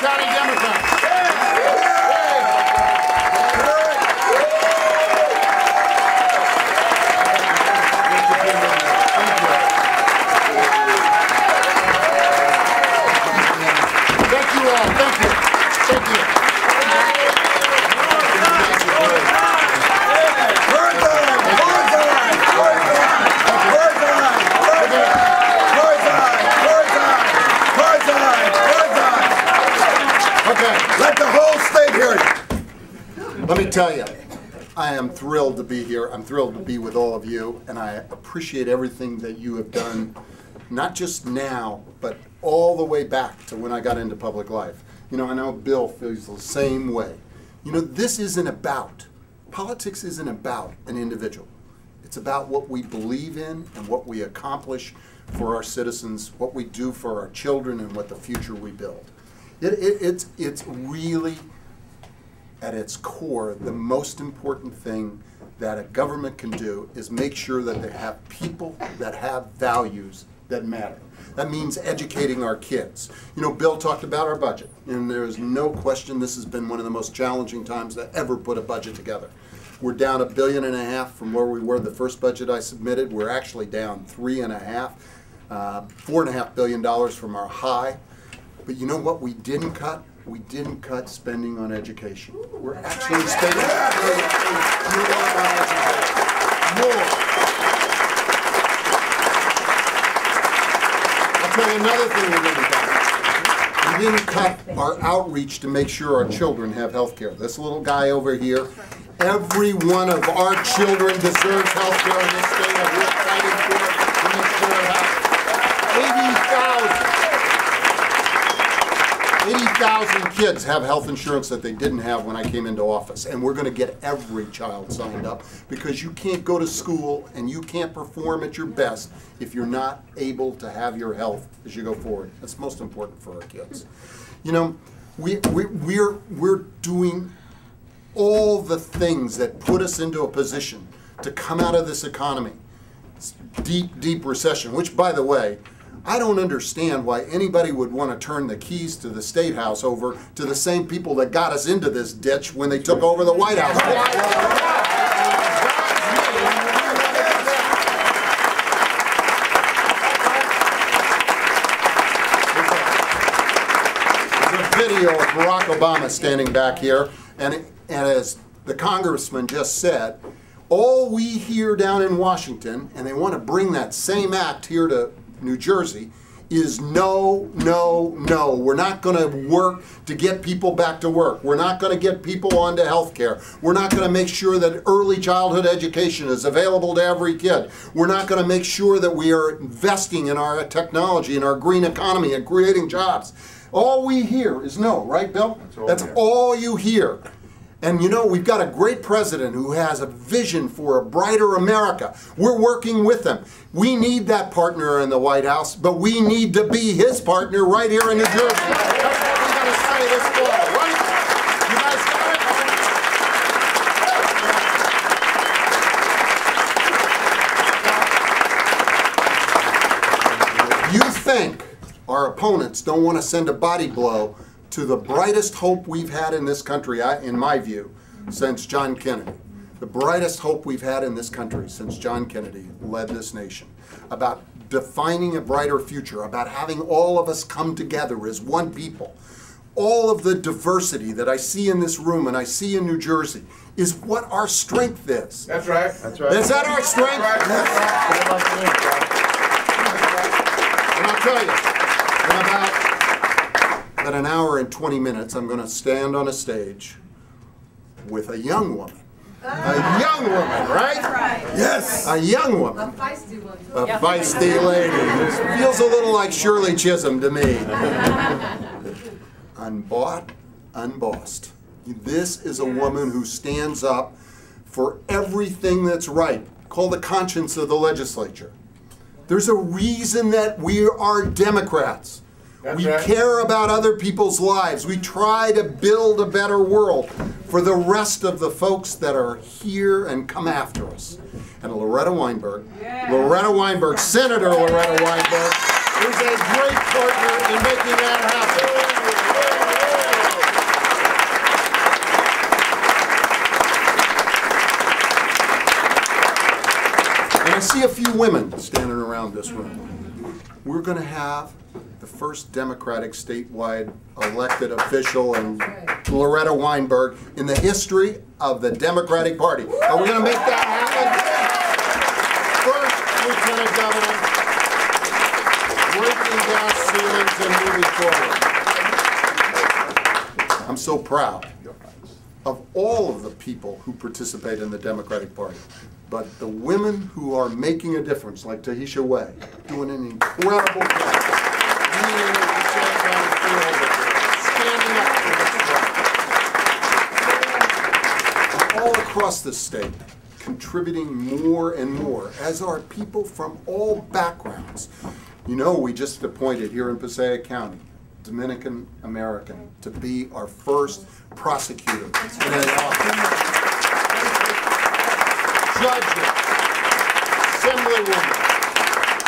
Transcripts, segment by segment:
County Democrats. Thank you all. Thank you. Thank you. Let the whole state hear you. Let me tell you, I am thrilled to be here. I'm thrilled to be with all of you, and I appreciate everything that you have done, not just now, but all the way back to when I got into public life. You know, I know Bill feels the same way. You know, this isn't about, politics isn't about an individual. It's about what we believe in and what we accomplish for our citizens, what we do for our children, and what the future we build. It's really, at its core, the most important thing that a government can do is make sure that they have people that have values that matter. That means educating our kids. You know, Bill talked about our budget, and there is no question this has been one of the most challenging times to ever put a budget together. We're down $1.5 billion from where we were the first budget I submitted. We're actually down $3.5, $4.5 billion from our high. But you know what we didn't cut? We didn't cut spending on education. We're actually spending more on education. More. I'll tell you another thing we didn't cut. We didn't cut our outreach to make sure our children have health care. This little guy over here, every one of our children deserves health care in this state, and we're fighting for it to make sure it happens. 80,000 kids have health insurance that they didn't have when I came into office, and we're going to get every child signed up, because you can't go to school and you can't perform at your best if you're not able to have your health as you go forward. That's most important for our kids. You know, we're doing all the things that put us into a position to come out of this economy, deep recession, which, by the way, I don't understand why anybody would want to turn the keys to the State House over to the same people that got us into this ditch when they took over the White House. There's a video of Barack Obama standing back here, and as the congressman just said, all we hear down in Washington, and they want to bring that same act here to New Jersey, is no, no, no. We're not going to work to get people back to work. We're not going to get people onto health care. We're not going to make sure that early childhood education is available to every kid. We're not going to make sure that we are investing in our technology and our green economy and creating jobs. All we hear is no, right, Bill? That's all you hear. And you know, we've got a great president who has a vision for a brighter America. We're working with him. We need that partner in the White House, but we need to be his partner right here in New Jersey. That's what we're going to say this fall, right? You guys got it? You think our opponents don't want to send a body blow to the brightest hope we've had in this country, in my view, since John Kennedy. The brightest hope we've had in this country since John Kennedy led this nation, about defining a brighter future, about having all of us come together as one people. All of the diversity that I see in this room and I see in New Jersey is what our strength is. That's right. That's right. Is that our strength? And I'll tell you, in about an hour and 20 minutes, I'm going to stand on a stage with a young woman. A young woman, right? Yes. A young woman. A feisty one. A feisty lady. Feels a little like Shirley Chisholm to me. Unbought, unbossed. This is a woman who stands up for everything that's right. Called the conscience of the legislature. There's a reason that we are Democrats. We care about other people's lives. We try to build a better world for the rest of the folks that are here and come after us. And Loretta Weinberg, Senator Loretta Weinberg, is a great partner in making that happen. And I see a few women standing around this room. We're going to have the first Democratic statewide elected official and Loretta Weinberg in the history of the Democratic Party. Are we going to make that happen? First Lieutenant Governor, breaking glass ceilings and moving forward. I'm so proud of all of the people who participate in the Democratic Party. But the women who are making a difference, like Tahisha Way, doing an incredible job. Standing up for this all across the state, contributing more and more, as are people from all backgrounds. You know, we just appointed here in Passaic County Dominican American to be our first prosecutor in an office. Judges, assemblywomen,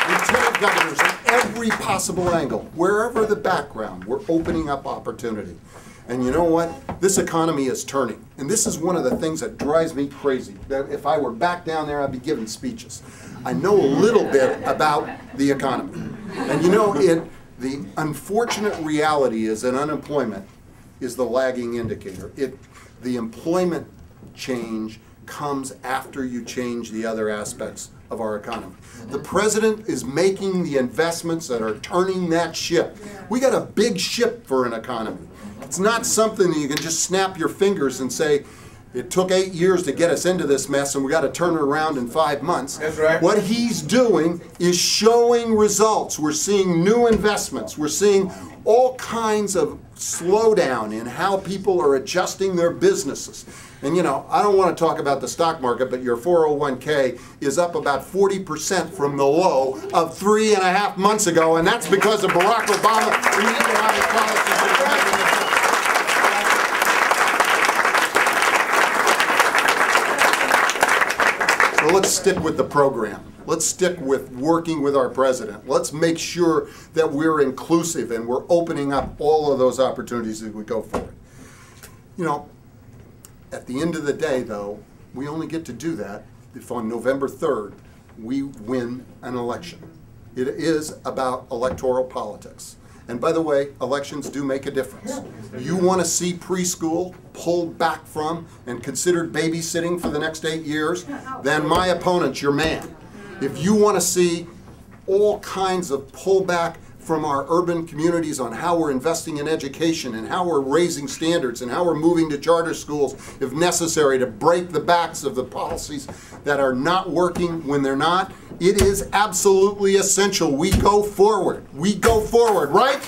lieutenant governors in every possible angle, wherever the background, we're opening up opportunity. And you know what? This economy is turning. And this is one of the things that drives me crazy. That if I were back down there, I'd be giving speeches. I know a little bit about the economy. And you know, the unfortunate reality is that unemployment is the lagging indicator. The employment change comes after you change the other aspects of our economy. The president is making the investments that are turning that ship. We got a big ship for an economy. It's not something that you can just snap your fingers and say, it took 8 years to get us into this mess and we got to turn it around in 5 months. That's right. What he's doing is showing results. We're seeing new investments. We're seeing all kinds of slowdown in how people are adjusting their businesses. And you know, I don't want to talk about the stock market, but your 401k is up about 40% from the low of 3.5 months ago, and that's because of Barack Obama and the economic policies of the president. So let's stick with the program. Let's stick with working with our president. Let's make sure that we're inclusive and we're opening up all of those opportunities as we go forward. You know, at the end of the day, though, we only get to do that if on November 3rd we win an election. It is about electoral politics. And by the way, elections do make a difference. You want to see preschool pulled back from and considered babysitting for the next 8 years, then my opponent's your man. If you want to see all kinds of pullback from our urban communities on how we're investing in education and how we're raising standards and how we're moving to charter schools, if necessary, to break the backs of the policies that are not working when they're not, it is absolutely essential we go forward. We go forward, right?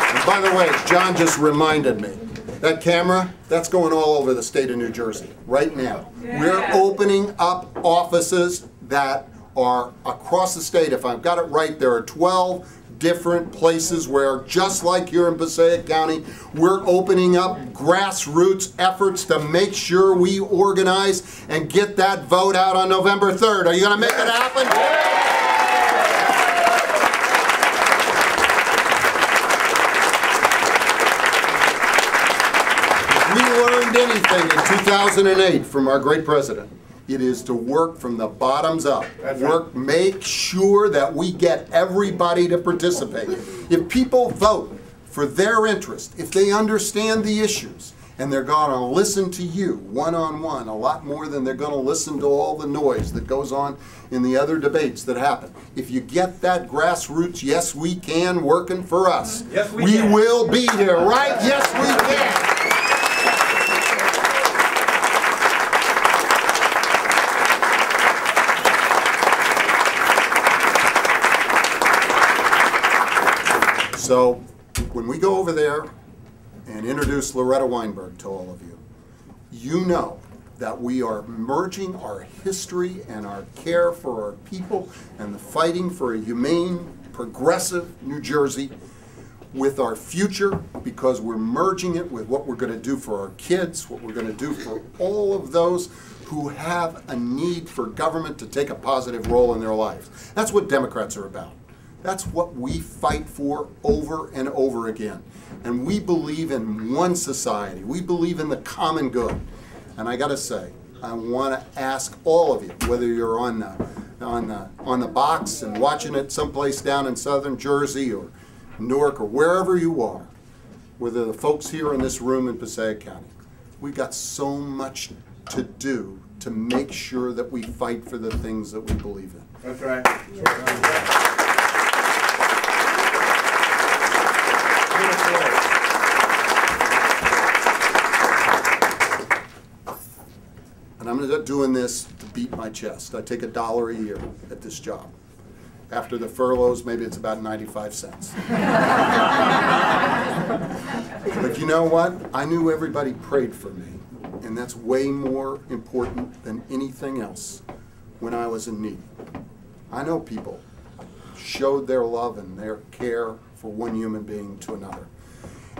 And by the way, John just reminded me, that camera, that's going all over the state of New Jersey right now. We're opening up offices that are across the state. If I've got it right, there are 12 different places where, just like here in Passaic County, we're opening up grassroots efforts to make sure we organize and get that vote out on November 3rd. Are you going to make it happen? Anything in 2008 from our great president, it is to work from the bottoms up. Make sure that we get everybody to participate. If people vote for their interest, if they understand the issues, and they're going to listen to you one-on-one a lot more than they're going to listen to all the noise that goes on in the other debates that happen. If you get that grassroots, yes we can, working for us, yes, we will be here, right? Yes we can. So when we go over there and introduce Loretta Weinberg to all of you, you know that we are merging our history and our care for our people and the fighting for a humane, progressive New Jersey with our future, because we're merging it with what we're going to do for our kids, what we're going to do for all of those who have a need for government to take a positive role in their lives. That's what Democrats are about. That's what we fight for over and over again. And we believe in one society. We believe in the common good. And I got to say, I want to ask all of you, whether you're on the box and watching it someplace down in southern Jersey or Newark or wherever you are, whether the folks here in this room in Passaic County, we've got so much to do to make sure that we fight for the things that we believe in. That's right. And I'm not doing this to beat my chest. I take $1 a year at this job. After the furloughs, maybe it's about 95 cents. But you know what? I knew everybody prayed for me, and that's way more important than anything else when I was in need. I know people showed their love and their care for one human being to another.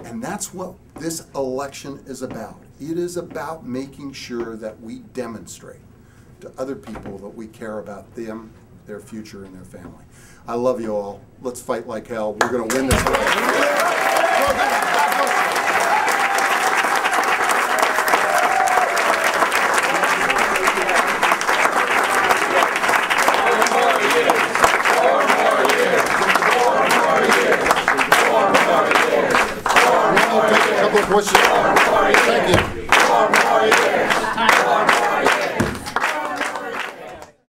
And that's what this election is about. It is about making sure that we demonstrate to other people that we care about them, their future, and their family. I love you all. Let's fight like hell. We're going to win this election. Questions?